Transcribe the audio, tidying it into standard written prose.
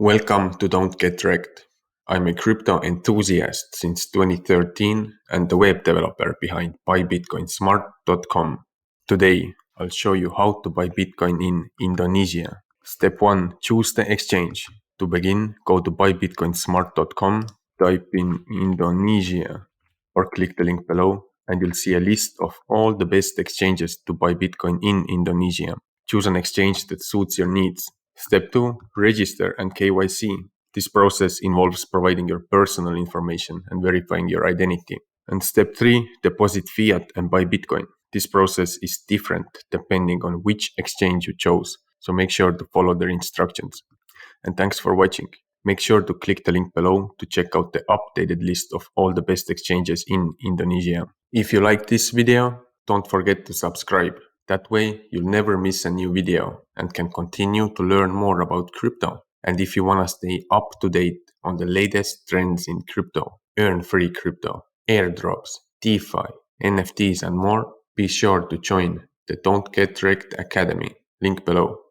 Welcome to Don't Get Wrecked. I'm a crypto enthusiast since 2013 and the web developer behind buybitcoinsmart.com. Today, I'll show you how to buy Bitcoin in Indonesia. Step 1. Choose the exchange. To begin, go to buybitcoinsmart.com, type in Indonesia, or click the link below, and you'll see a list of all the best exchanges to buy Bitcoin in Indonesia. Choose an exchange that suits your needs. Step 2. Register and KYC. This process involves providing your personal information and verifying your identity. And step 3. Deposit fiat and buy Bitcoin. This process is different depending on which exchange you chose, so make sure to follow their instructions. And thanks for watching. Make sure to click the link below to check out the updated list of all the best exchanges in Indonesia. If you like this video, don't forget to subscribe. That way, you'll never miss a new video and can continue to learn more about crypto. And if you want to stay up to date on the latest trends in crypto, earn free crypto, airdrops, DeFi, NFTs and more, be sure to join the Don't Get Wrecked Academy. Link below.